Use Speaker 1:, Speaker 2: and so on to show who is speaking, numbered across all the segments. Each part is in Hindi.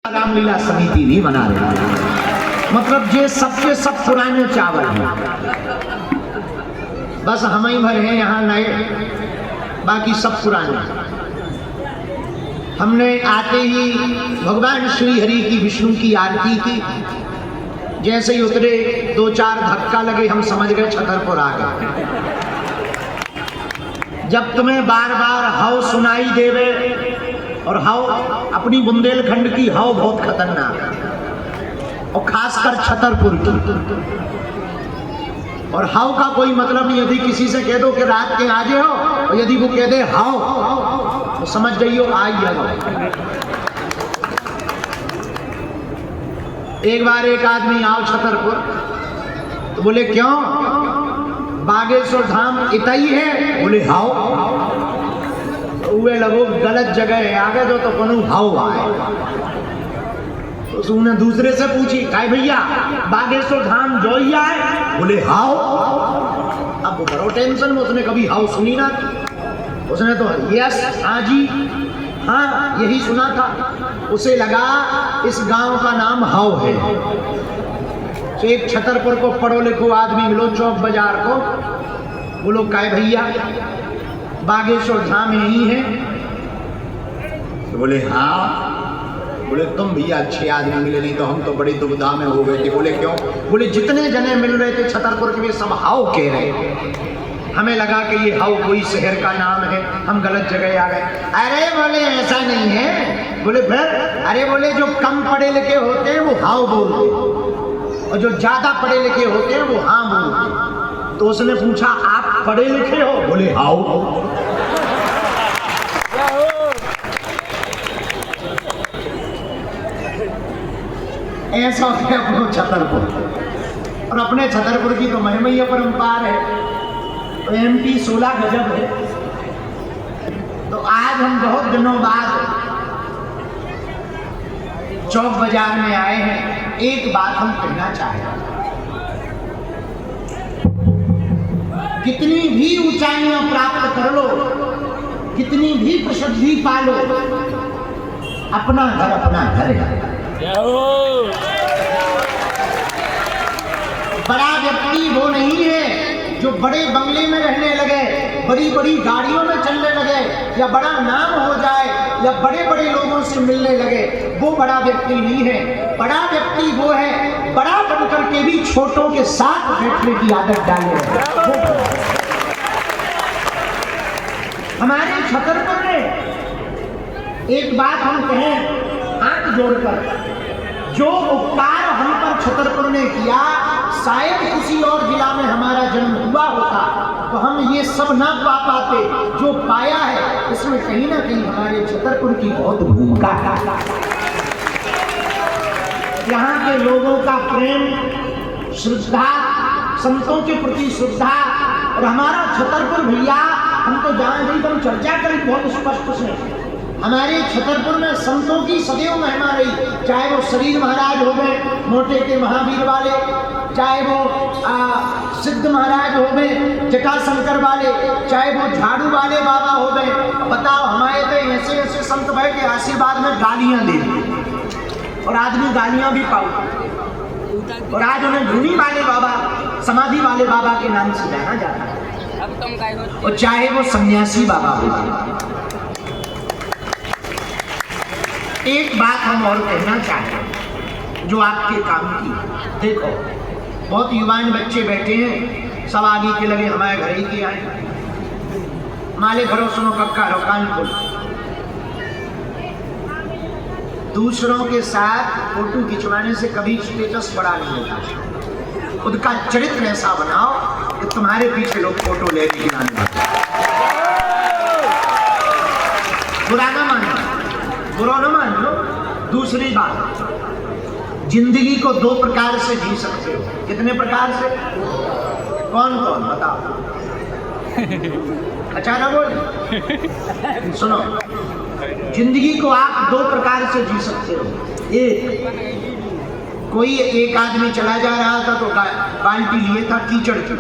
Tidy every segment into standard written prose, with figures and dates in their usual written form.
Speaker 1: रामलीला समिति नहीं बना रहे, मतलब ये सबके सब पुराने चावल हैं, बस हम ही भर हैं यहाँ नए, बाकी सब पुराने। हमने आते ही भगवान श्री हरि की विष्णु की आरती की, जैसे ही उतरे दो चार धक्का लगे, हम समझ गए छतरपुर आ गए। जब तुम्हें बार बार हाव सुनाई देवे, और हाव अपनी बुंदेलखंड की हाव बहुत खतरनाक है, और खासकर छतरपुर की। और हाव का कोई मतलब नहीं, यदि किसी से कह दो कि रात के आजे हो, और यदि वो कह दे हाव, तो समझ जाइयो आई है। एक बार एक आदमी आओ छतरपुर, तो बोले क्यों, बागेश्वर धाम इतई है? बोले हाव। वे लगो गलत जगह आ गए तो कनु हाव आए। तो उसने दूसरे से पूछी, काय भैया बागेश्वर धाम जो ही आए? बोले हाव। अब बड़ो टेंशन में, उसने कभी हाव सुनी ना, उसने तो यस हाँ जी हाँ यही सुना था। उसे लगा इस गांव का नाम हाव है। तो एक छतरपुर को पढ़ो लिखो आदमी मिलो चौक बाजार को, बोलो काय भैया बागेश्वर धाम यही है? तो बोले हाँ। बोले तुम भैया अच्छे आदमी मिले, नहीं तो हम तो बड़ी दुविधा में हो गए थे। बोले क्यों? बोले जितने जने मिल रहे थे छतरपुर के, वे सब हाव कह रहे थे। हमें लगा कि ये हाव कोई शहर का नाम है, हम गलत जगह आ गए। अरे बोले ऐसा नहीं है। बोले फिर? अरे बोले जो कम पढ़े लिखे होते हैं वो हाव बोलते, और जो ज्यादा पढ़े लिखे होते हैं वो हाँ बोलते। तो उसने पूछा आप पढ़े लिखे हो? बोले हाव। ऐसा होता है अपने छतरपुर, और अपने छतरपुर की तो महिमा परंपार है। तो एमपी 16 गजब है। तो आज हम बहुत दिनों बाद चौक बाजार में आए हैं। एक बात हम कहना चाहें, कितनी भी ऊंचाइयां प्राप्त कर लो, कितनी भी प्रसिद्धि पा लो, अपना घर है। बड़ा व्यक्ति वो नहीं है जो बड़े बंगले में रहने लगे, बड़ी बड़ी गाड़ियों में चलने लगे, या बड़ा नाम हो जाए, या बड़े बड़े लोगों से मिलने लगे, वो बड़ा व्यक्ति नहीं है। बड़ा व्यक्ति वो है बड़ा बनकर के भी छोटों के साथ बैठने की आदत डाले। हमारे छतरपुर में एक बात हम कहें हाथ जोड़कर, जो उपकार हम पर छतरपुर ने किया, शायद किसी और जिला में हमारा जन्म हुआ होता तो हम ये सब ना पा पाते। जो पाया है इसमें कहीं ना कहीं हमारे छतरपुर की बहुत भूमिका है। यहाँ के लोगों का प्रेम, श्रद्धा, संतों के प्रति श्रद्धा, और हमारा छतरपुर भैया, हम तो जहाँ गई तो हम चर्चा करें बहुत स्पष्ट से, हमारे छतरपुर में संतों की सदैव महिमा रही। चाहे वो शरीर महाराज हो गए मोटे के महावीर वाले, चाहे वो सिद्ध महाराज हो गए जटाशंकर वाले, चाहे वो झाड़ू वाले बाबा हो गए। बताओ हमारे तो ऐसे ऐसे संत बैठे आशीर्वाद में गालियां दे दी, और आदमी गालियां भी पाओ, और आज उन्हें धुनी वाले बाबा, समाधि वाले बाबा के नाम से जाना जाता है। और चाहे वो सन्यासी बाबा हो। एक बात हम और कहना चाहते जो आपके काम की, देखो बहुत युवान बच्चे बैठे हैं, सब आगे के लगे हमारे घर ही के आए, माले घरों सुनो कक्का रो कानपुर। दूसरों के साथ फोटो खिंचवाने से कभी स्टेटस बड़ा नहीं होता। खुद का चरित्र ऐसा बनाओ कि तुम्हारे पीछे लोग फोटो ले गिराने वाले। बुरा ना मानो, बुरा न मान लो। दूसरी बात, जिंदगी को दो प्रकार से जी सकते हो। कितने प्रकार से? कौन कौन बताओ? अच्छा ना बोल, सुनो, जिंदगी को आप दो प्रकार से जी सकते हो। कोई एक आदमी चला जा रहा था तो बाल्टी लिए था कीचड़ की,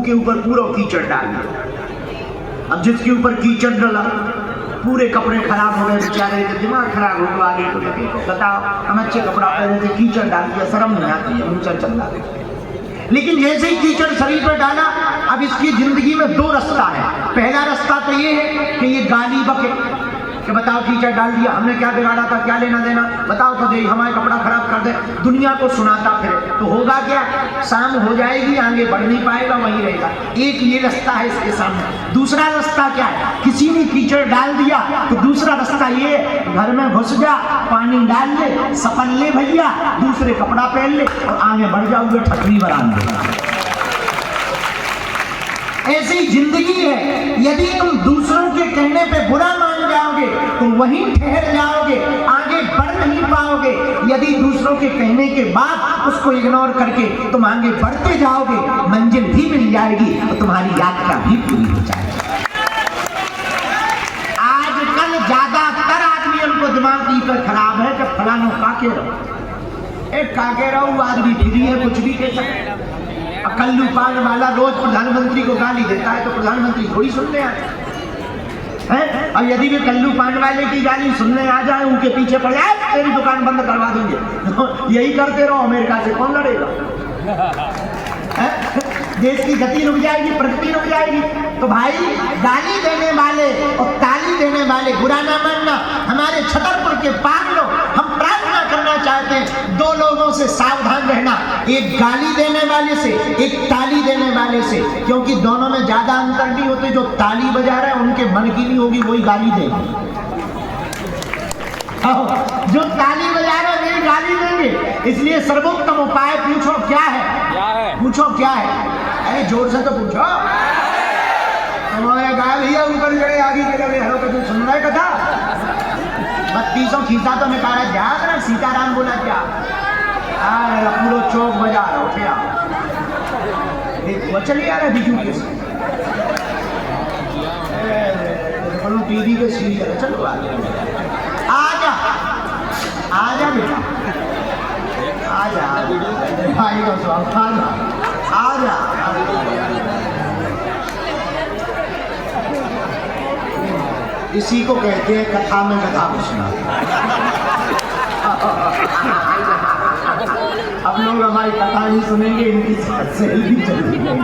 Speaker 1: के ऊपर पूरा कीचड़ डाल दिया। अब जिसके ऊपर कीचड़ डाला पूरे कपड़े खराब हो गए, बेचारे के दिमाग खराब हो गया। आगे तो बताओ, हम अच्छे कपड़ा पहने थे, कीचड़ डाल दिया, शर्म नहीं आती है, मुंह चल रहा है। लेकिन जैसे ही कीचड़ शरीर पर डाला, अब इसकी जिंदगी में दो रास्ता है। पहला रास्ता तो ये है कि ये गाली बके कि बताओ कीचड़ डाल दिया, हमने क्या बिगाड़ा था, क्या लेना देना, बताओ तो दे, हमारे कपड़ा खराब कर दे, दुनिया को सुनाता फिर तो होगा क्या, शाम हो जाएगी, आगे बढ़ नहीं पाएगा, वहीं रहेगा। एक ये रास्ता है इसके सामने। दूसरा रास्ता क्या है, किसी ने कीचड़ डाल दिया तो दूसरा रास्ता ये, घर में घुस जा, पानी डाल ले, सपन ले भैया, दूसरे कपड़ा पहन ले और आगे बढ़ जाओगे, ठकरी बरान देगा। ऐसी जिंदगी है। यदि तुम दूसरों के कहने पे बुरा मान जाओगे तो वहीं ठहर जाओगे, आगे बढ़ नहीं पाओगे। यदि दूसरों के कहने के बाद उसको इग्नोर करके तुम आगे बढ़ते जाओगे, मंजिल भी मिल जाएगी और तुम्हारी यात्रा भी पूरी हो जाएगी। आजकल ज्यादातर आदमियों को दिमाग पर खराब है कि फलानो काके रहो, एक काके रहो आदमी फ्री है, कुछ भी कह सकते। कल्लू पान वाला रोज प्रधानमंत्री को गाली देता है तो प्रधानमंत्री थोड़ी सुनने आते हैं। और यदि वे कल्लू पान वाले की गाली सुनने आ जाए, उनके पीछे पड़ जाए, तेरी दुकान बंद करवा देंगे। यही करते रहो, अमेरिका से कौन लड़ेगा? देश की गति रुक जाएगी, प्रगति रुक जाएगी। तो भाई, गाली देने वाले और ताली देने वाले बुरा ना मानना। हमारे छतरपुर के पार लोग, हम प्रार्थना करना चाहते हैं दो लोगों से सावधान रहना, एक गाली देने वाले से, एक ताली देने वाले से, क्योंकि दोनों में ज्यादा अंतर नहीं होते। जो ताली बजा रहे हैं उनके मन की नहीं होगी, वही गाली देंगे। जो ताली बजा रहे हैं वही गाली देंगे। इसलिए सर्वोत्तम उपाय पूछो क्या है, पूछो क्या है। अरे जोर से तो पूछो। हमारे गाय भैया ऊपर गए, आगे के लगे, हलो तो सुन रहे कथा 3200 खींचा तो निकाला जा, सीताराम बोला क्या, पूरा चौक बजा रहा उठे वो चलिए आ रहा बिजू के टीवी के सीरियल। चलो आजा आजा बेटा, आजा भाई का स्वागत, आजा आजा। इसी को कहते हैं कथा में कथा घुसना। अब लोग हमारी कथा नहीं सुनेंगे, इनकी सहेली भी चली जाएगी।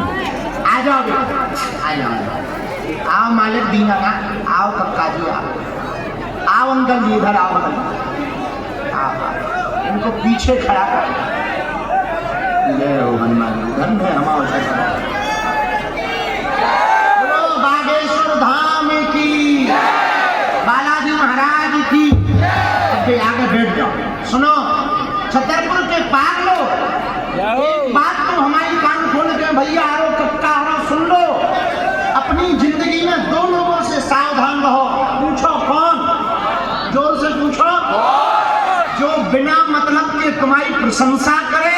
Speaker 1: आ जाओ बेटा, आ जाओ, आओ मालिक दीना का, आओ कक्का जी, आओ अंकल जी, इधर आओ, इनको पीछे खड़ा कर ले हनुमान जी, धन है हमारा। बागेश्वर धाम की, बालाजी महाराज की। आगे बैठ जाओ। सुनो छतरपुर के पार लो, एक बात तो हमारी कान खोल के भैया आरो कक्का आरो सुन लो। अपनी जिंदगी में दो लोगों से सावधान रहो। पूछो कौन? जोर से पूछो। जो बिना मतलब के तुम्हारी प्रशंसा करे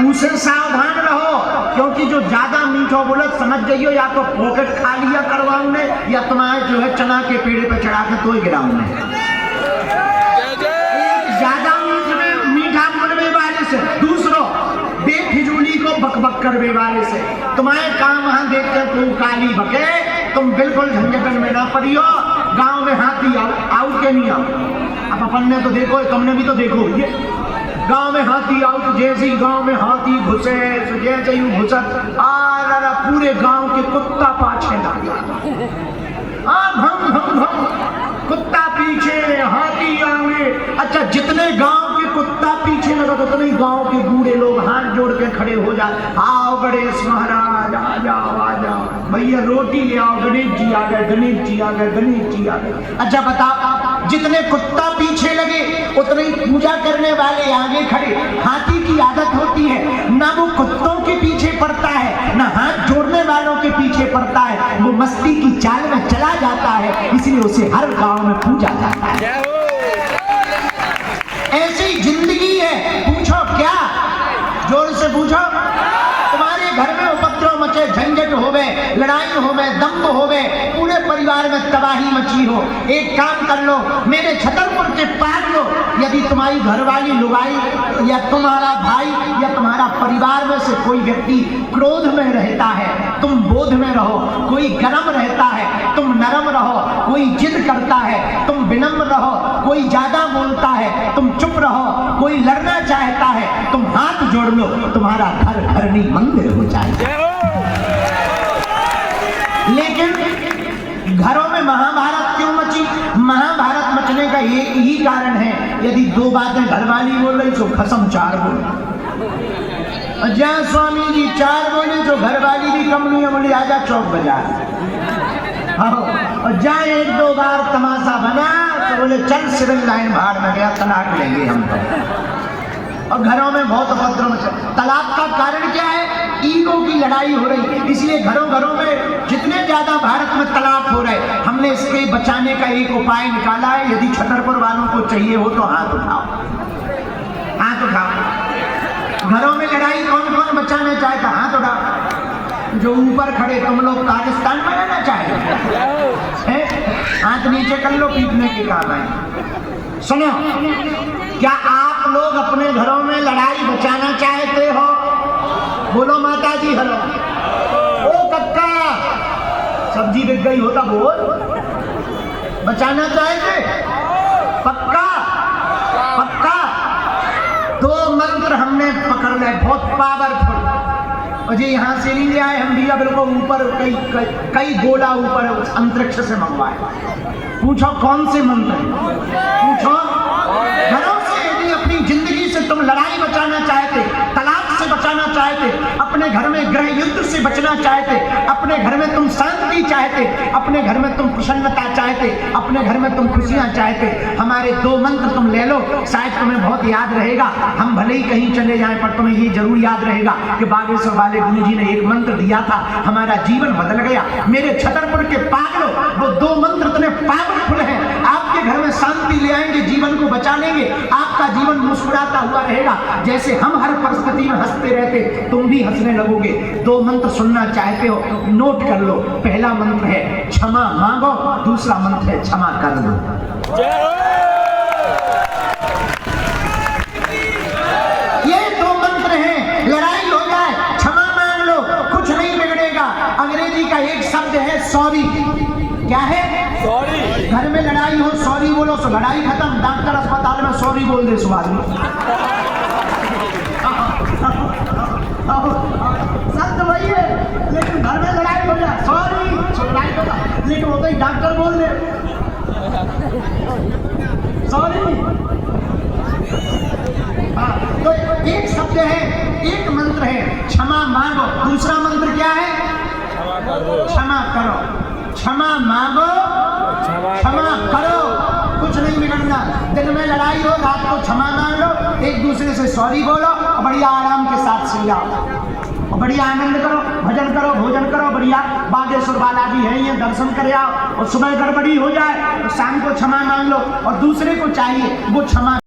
Speaker 1: उसे सावधान रहो, क्योंकि जो ज्यादा मीठो बोले समझ जाइयो, या तो पॉकेट खा लिया करवाऊं ने, या तुम्हारे जो है चना के पेड़ पे चढ़ा के तो गिराऊं ने। ज्यादा मीठा बोलने वाले से, दूसरों बेफिजूली को बकबक करने वाले से तुम्हारे काम वहां देखते तुम काली बके, तुम बिल्कुल झंझटन में ना पड़ियो। गांव में हाथी आउट के नहीं आओ। अब अपन ने तो देखो, तुमने भी तो देखो, ये गांव में हाथी आउट, जैसे ही गांव में हाथी घुसे, जैसे ही घुसत आ पूरे गांव के कुत्ता पाछे लगा, भम भम भम, कुत्ता पीछे, हाथी आगे। अच्छा, जितने गांव के कुत्ता पीछे लगा तो उतने गांव के बूढ़े लोग हाथ जोड़ के खड़े हो जाए, आओ गणेश महाराज, आ जाओ आ जाओ, भैया रोटी ले आओ, गणेश जी आ गए, गणेश जी आ गए, गणेश जी आ गए। अच्छा बताओ, जितने कुत्ता पीछे लगे उतने ही पूजा करने वाले आगे खड़े। हाथी की आदत होती है, ना वो कुत्तों के पीछे पड़ता है, ना हाथ जोड़ने वालों के पीछे पड़ता है, वो मस्ती की चाल में चला जाता है, इसलिए उसे हर गांव में पूजा जाता है। ऐसी जिंदगी है। पूछो क्या? जोर से पूछो। तुम्हारे घर में उपद्रव मचे, झंझट होवे, लड़ाई होवे, दंभ होवे, पूरे परिवार में तबाही मची हो, एक काम कर लो, मेरे छतरपुर के पार लो। यदि तुम्हारी घरवाली लुगाई या तुम्हारा भाई या तुम्हारा परिवार में से कोई व्यक्ति क्रोध में रहता है, तुम बोध में रहो। कोई गरम रहता है, तुम नरम रहो। कोई जिद करता है, तुम विनम्र रहो। कोई ज्यादा बोलता है, तुम चुप रहो। कोई लड़ना चाहता है, तुम हाथ जोड़ लो, तुम्हारा घर घरनी मंदिर हो जाए। लेकिन घरों में महाभारत क्यों मची? महाभारत मचने का एक ही कारण है, यदि दो बातें घरवाली बोल रही तो खसम चार बोल। जहाँ स्वामी जी चार बोले तो घरवाली भी कम नहीं है, बोली आजा चौक बाजार। और जहाँ एक दो बार तमाशा बना तो बोले चल सिविल लाइन भाड़ में गया, तलाक लेंगे हम तो। और घरों में बहुत उपद्रव मचा। तलाक का कारण क्या है? ईगो की लड़ाई हो रही, इसलिए घरों घरों में जितने ज्यादा भारत में तलाक हो रहे। हमने इसके बचाने का एक उपाय निकाला है। यदि छतरपुर वालों को चाहिए हो तो हाथ उठाओ, हाथ उठाओ। घरों में लड़ाई कौन कौन बचाना चाहता? हाथ उठाओ। जो ऊपर खड़े तुम लोग पाकिस्तान में रहना चाहते, हाथ नीचे कर लो, पीटने के काम है। सुनो, क्या आप लोग अपने घरों में लड़ाई बचाना चाहते हो? बोलो माता जी हेलो। ओ कक्का, सब्जी बिक गई होता बोल। बचाना चाहते? पक्का पक्का। दो मंत्र हमने पकड़ ले, बहुत पावरफुल। और जी यहाँ से नहीं ले आए हम भी, बिल्कुल ऊपर कई गोला ऊपर अंतरिक्ष से मंगवाए। पूछो कौन से मंत्र? पूछो। घरों से यदि अपनी जिंदगी से तुम लड़ाई बचाना चाहते, तलाक से बचाना चाहते, अपने घर में गृह युद्ध से बचना चाहते, अपने घर में तुम शांति चाहते, अपने घर में तुम प्रसन्नता चाहते, अपने घर में तुम खुशियां चाहते, हमारे दो मंत्र तुम ले लो। शायद तुम्हें बहुत याद रहेगा। हम भले ही कहीं चले जाएं पर तुम्हें ये जरूर याद रहेगा कि बागेश्वर वाले गुरु जी ने एक मंत्र दिया था, हमारा जीवन बदल गया। मेरे छतरपुर के पागलों, वो दो मंत्र इतने पावरफुल हैं, आपके घर में शांति ले आएंगे, जीवन को बचा लेंगे, आपका जीवन मुस्कुराता हुआ रहेगा। जैसे हम हर परिस्थिति में हंसते रहते, तुम भी हंसने लगोगे। दो मंत्र सुनना चाहते हो, नोट कर लो। पहला मंत्र है क्षमा मांगो, दूसरा मंत्र है क्षमा कर दो। ये दो मंत्र हैं। लड़ाई हो जाए, क्षमा मांग लो, कुछ नहीं बिगड़ेगा। अंग्रेजी का एक शब्द है सॉरी। क्या है? सॉरी। घर में लड़ाई हो, सॉरी बोलो तो लड़ाई खत्म। डॉक्टर अस्पताल में सॉरी बोल दे सुबह शब्द वही है, लेकिन घर में लड़ाई हो जाए सॉरी, लड़ाई हो जाए, लेकिन वो तो डॉक्टर बोल दे सॉरी। तो एक शब्द है, एक मंत्र है क्षमा मांगो। दूसरा मंत्र क्या है? क्षमा करो। क्षमा मांगो, क्षमा करो, कुछ नहीं बिगड़ना। दिन में लड़ाई हो, रात को क्षमा मांग लो, एक दूसरे से सॉरी बोलो और बढ़िया आराम के साथ सो जाओ और बढ़िया आनंद करो, भजन करो, भोजन करो। बढ़िया बागेश्वर बालाजी है, ये दर्शन कर आओ। और सुबह गड़बड़ी हो जाए तो शाम को क्षमा मांग लो और दूसरे को चाहिए वो क्षमा